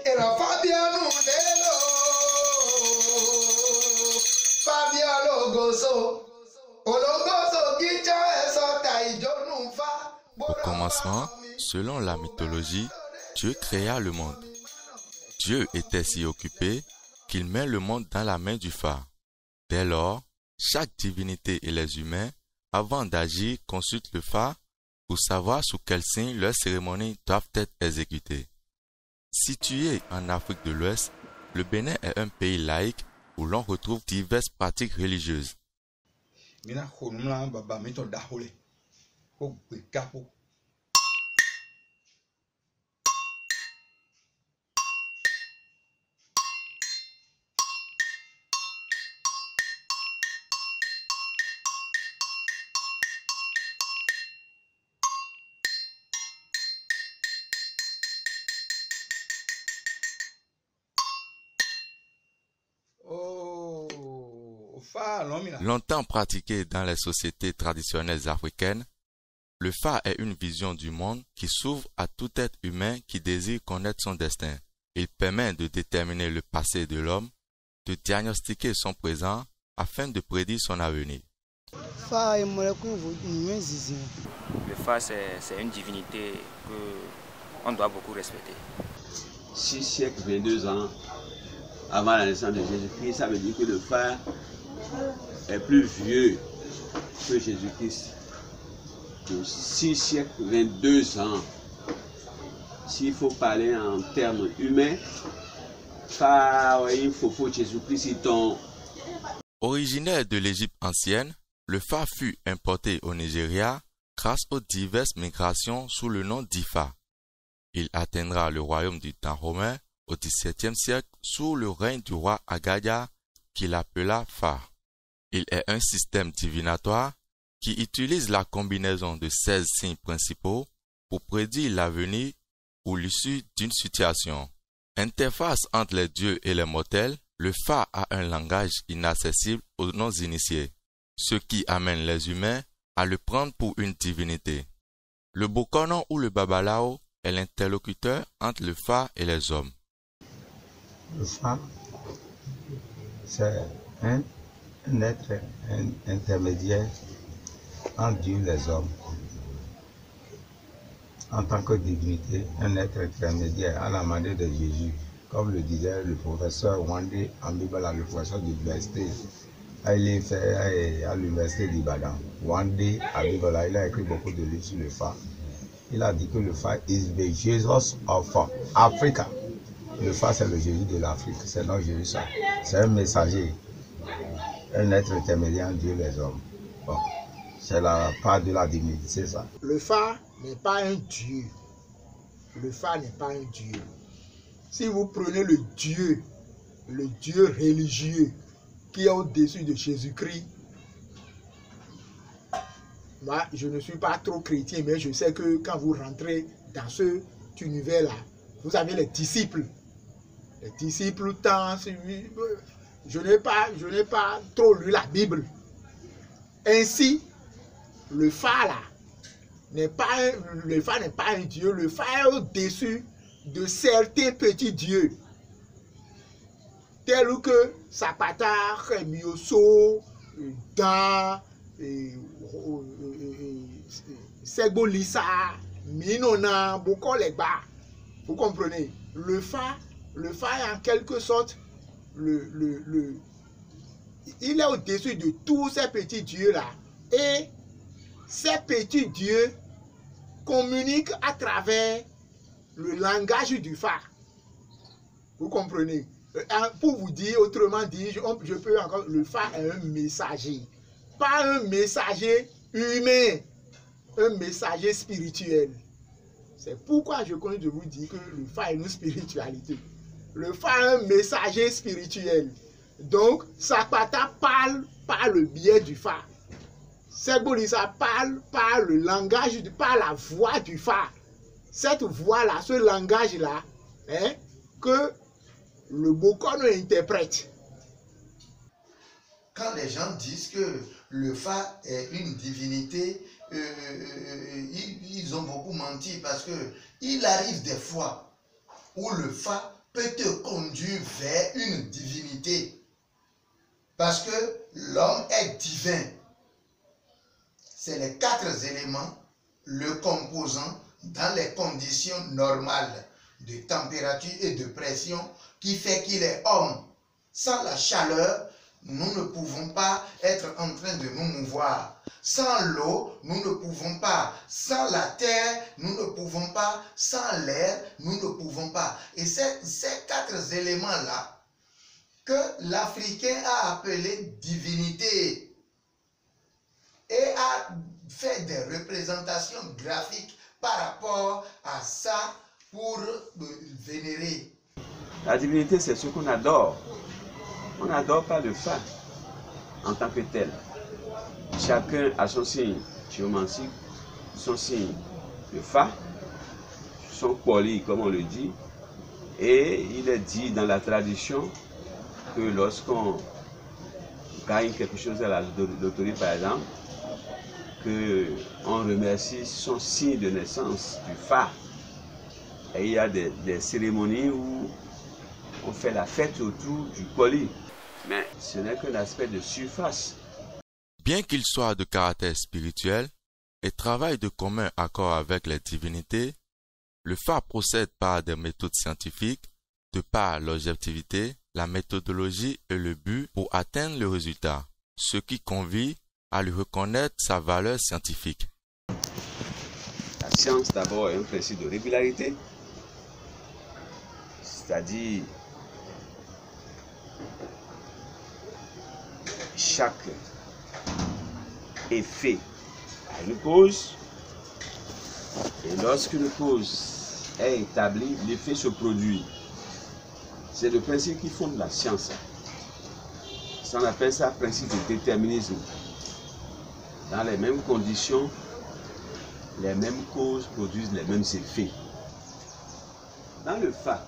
Era Fabiano Delo, Fabiano Gozo, Ologozo Gicha Esota Ijonumfa. Au commencement, selon la mythologie, Dieu créa le monde. Dieu était si occupé qu'il met le monde dans la main du phare. Dès lors, chaque divinité et les humains, avant d'agir, consultent le phare pour savoir sous quel signe leurs cérémonies doivent être exécutées. Situé en Afrique de l'Ouest, le Bénin est un pays laïque où l'on retrouve diverses pratiques religieuses. Longtemps pratiqué dans les sociétés traditionnelles africaines, le phare est une vision du monde qui s'ouvre à tout être humain qui désire connaître son destin. Il permet de déterminer le passé de l'homme, de diagnostiquer son présent afin de prédire son avenir. Le phare, c'est une divinité qu'on doit beaucoup respecter. 6 siècles, 22 ans avant la naissance de Jésus-Christ, ça veut dire que le phare est plus vieux que Jésus-Christ. 6 siècles, 22 ans. S'il faut parler en termes humains, il faut Jésus-Christ. Originaire de l'Égypte ancienne, le phare fut importé au Nigeria grâce aux diverses migrations sous le nom d'Ifa. Il atteindra le royaume du temps romain au XVIIe siècle sous le règne du roi Agadia qu'il appela phare. Il est un système divinatoire qui utilise la combinaison de 16 signes principaux pour prédire l'avenir ou l'issue d'une situation. Interface entre les dieux et les mortels, le phare a un langage inaccessible aux non-initiés, ce qui amène les humains à le prendre pour une divinité. Le Bokono ou le Babalao est l'interlocuteur entre le phare et les hommes. Le phare, c'est un être intermédiaire entre Dieu et les hommes. En tant que divinité, un être intermédiaire à la manière de Jésus, comme le disait le professeur Wandé en Bible, le professeur d'université. Il est fait à l'université d'Ibadan. Wandé, à Bible, il a écrit beaucoup de livres sur le phare. Il a dit que le phare is the Jesus of Africa. Le phare, c'est le Jésus de l'Afrique. C'est notre Jésus. C'est un messager, un être intermédiaire entre Dieu et les hommes. Bon, c'est la part de la divinité, c'est ça. Le phare n'est pas un dieu. Le phare n'est pas un dieu. Si vous prenez le dieu religieux qui est au-dessus de Jésus-Christ, moi, je ne suis pas trop chrétien, mais je sais que quand vous rentrez dans cet univers-là, vous avez les disciples. Les disciples, je n'ai pas trop lu la Bible. Ainsi, le phare là, n'est pas un dieu. Le phare est au-dessus de certains petits dieux, tels que Sapata, Remioso, Dan, Segbolissa, Minona, Bokolegba. Vous comprenez? Le phare est en quelque sorte il est au-dessus de tous ces petits dieux-là. Et ces petits dieux communiquent à travers le langage du phare. Vous comprenez? Pour vous dire, autrement dit, je peux encore, le phare est un messager. Pas un messager humain, un messager spirituel. C'est pourquoi je connais de vous dire que le phare est une spiritualité. Le phare est un messager spirituel. Donc, Sapata parle par le biais du phare. Segbolissa parle par le langage, par la voix du phare. Cette voix-là, ce langage-là, que le Bokono interprète. Quand les gens disent que le phare est une divinité, ils ont beaucoup menti parce que il arrive des fois où le phare peut te conduire vers une divinité. Parce que l'homme est divin. C'est les 4 éléments le composant dans les conditions normales de température et de pression qui fait qu'il est homme. Sans la chaleur, nous ne pouvons pas être en train de nous mouvoir. Sans l'eau, nous ne pouvons pas. Sans la terre, nous ne pouvons pas. Sans l'air, nous ne pouvons pas. Et c'est ces 4 éléments-là que l'Africain a appelé divinité et a fait des représentations graphiques par rapport à ça pour vénérer. La divinité, c'est ce qu'on adore. On n'adore pas le Fa en tant que tel. Chacun a son signe géomantique, son signe de Fa, son poli, comme on le dit. Et il est dit dans la tradition que lorsqu'on gagne quelque chose à la loterie, par exemple, qu'on remercie son signe de naissance du Fa. Et il y a des cérémonies où on fait la fête autour du poli. Mais ce n'est qu'un aspect de surface. Bien qu'il soit de caractère spirituel et travaille de commun accord avec les divinités, le Fa procède par des méthodes scientifiques, de par l'objectivité, la méthodologie et le but pour atteindre le résultat, ce qui convie à lui reconnaître sa valeur scientifique. La science d'abord est un principe de régularité, c'est-à-dire chaque effet a une cause, et lorsqu'une cause est établie, l'effet se produit. C'est le principe qui fonde la science. Ça, on appelle ça principe de déterminisme. Dans les mêmes conditions, les mêmes causes produisent les mêmes effets. Dans le Fa,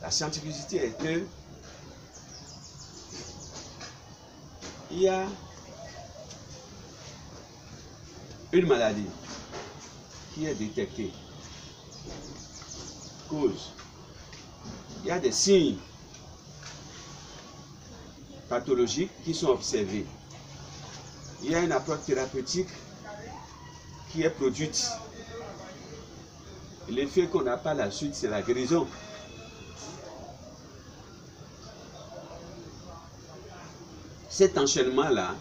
la scientificité est que il y a une maladie qui est détectée. Cause. Il y a des signes pathologiques qui sont observés. Il y a une approche thérapeutique qui est produite. L'effet qu'on n'a pas la suite, c'est la guérison. Cet enchaînement-là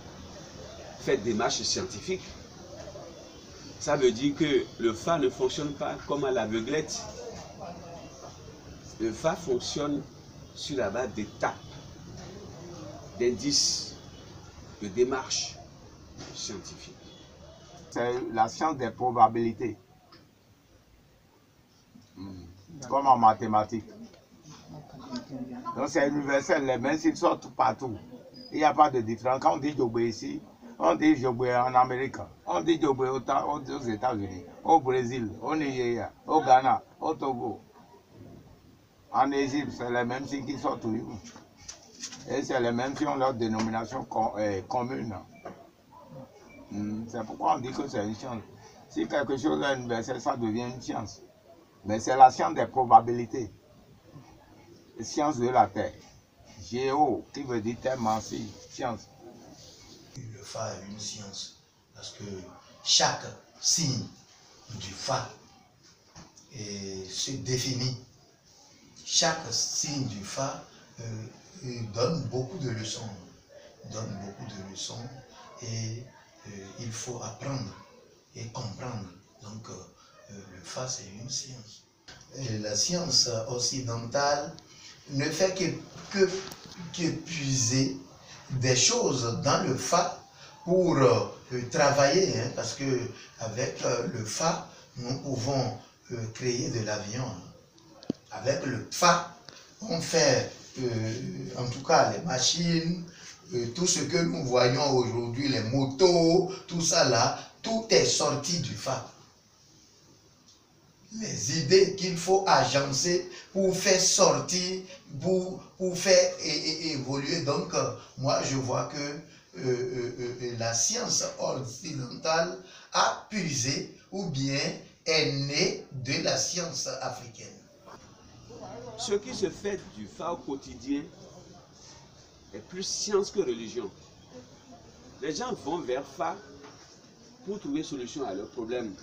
fait démarche scientifique. Ça veut dire que le Fa ne fonctionne pas comme à l'aveuglette. Le Fa fonctionne sur la base d'étapes, d'indices, de démarches scientifiques. C'est la science des probabilités. Comme en mathématiques. Donc c'est universel, les mains s'ils sortent partout. Il n'y a pas de différence. Quand on dit Djogbe ici, on dit Djogbe en Amérique, on dit Djogbe aux États-Unis, au Brésil, au Nigeria, au Ghana, au Togo. En Égypte, c'est les mêmes signes qui sortent toujours. Et c'est les mêmes qui ont leur dénomination commune. C'est pourquoi on dit que c'est une science. Si quelque chose est universel, ça devient une science. Mais c'est la science des probabilités. La science de la Terre. Géo, qui veut dire terre massive, science. Le Fa est une science. Parce que chaque signe du Fa se définit. Chaque signe du Fa donne beaucoup de leçons. Et il faut apprendre et comprendre. Donc le Fa, c'est une science. Et la science occidentale ne fait que puiser des choses dans le Fa pour travailler, hein, parce que avec le Fa, nous pouvons créer de l'avion. Avec le Fa, on fait en tout cas les machines, tout ce que nous voyons aujourd'hui, les motos, tout ça là, tout est sorti du Fa. Les idées qu'il faut agencer pour faire sortir, pour faire évoluer. Donc, moi, je vois que la science occidentale a puisé ou bien est né de la science africaine. Ce qui se fait du Fa au quotidien est plus science que religion. Les gens vont vers Fa pour trouver solution à leurs problèmes.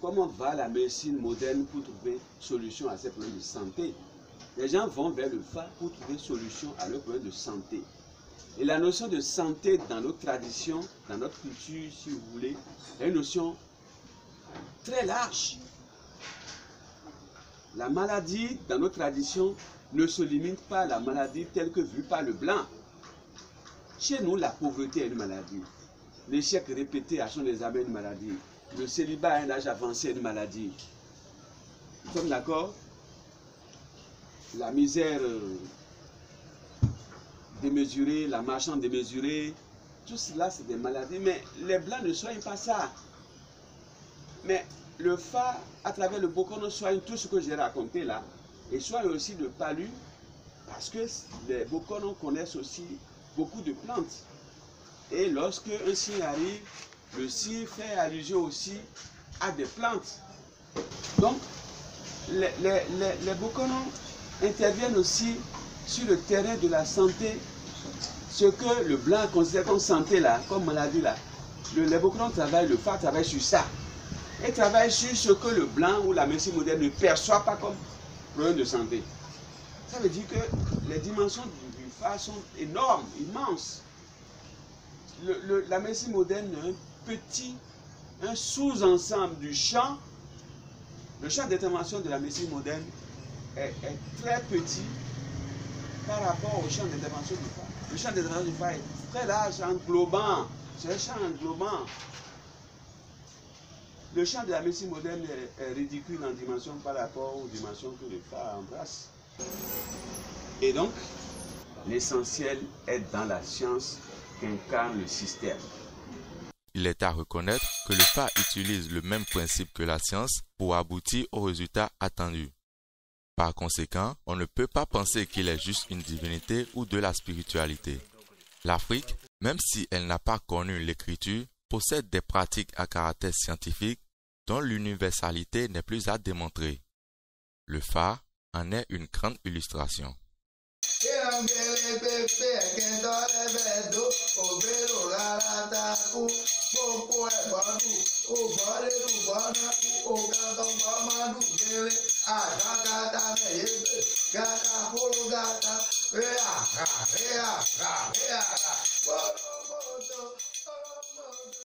Comment va la médecine moderne pour trouver solution à ces problèmes de santé? Les gens vont vers le Fa pour trouver solution à leurs problèmes de santé. Et la notion de santé dans notre tradition, dans notre culture, si vous voulez, est une notion très large. La maladie, dans notre tradition, ne se limite pas à la maladie telle que vue par le blanc. Chez nous, la pauvreté est une maladie. L'échec répété à son examen est une maladie. Le célibat à un âge avancé est une maladie. Nous sommes d'accord? La misère démesurée, la marchande démesurée, tout cela c'est des maladies. Mais les blancs ne soignent pas ça. Mais le Fa, à travers le Bokono, soigne tout ce que j'ai raconté là. Et soigne aussi le palu, parce que les Bokono connaissent aussi beaucoup de plantes. Et lorsque un signe arrive, le signe fait allusion aussi à des plantes. Donc, les Bokono interviennent aussi sur le terrain de la santé. Ce que le blanc considère comme santé là, comme maladie là. Les Bokono travaillent, le Fa travaille sur ça. Et travaille sur ce que le blanc ou la médecine moderne ne perçoit pas comme problème de santé. Ça veut dire que les dimensions du Fa sont énormes, immenses. La médecine moderne est un sous-ensemble du champ. Le champ d'intervention de la médecine moderne est très petit par rapport au champ d'intervention du Fa. Le champ d'intervention du Fa est très large, englobant. C'est un champ englobant. Le champ de la médecine moderne est ridicule en dimension par rapport aux dimensions que le Fa embrasse. Et donc, l'essentiel est dans la science qu'incarne le système. Il est à reconnaître que le Fa utilise le même principe que la science pour aboutir au résultat attendu. Par conséquent, on ne peut pas penser qu'il est juste une divinité ou de la spiritualité. L'Afrique, même si elle n'a pas connu l'écriture, possède des pratiques à caractère scientifique dont l'universalité n'est plus à démontrer. Le Fa en est une grande illustration. Gata,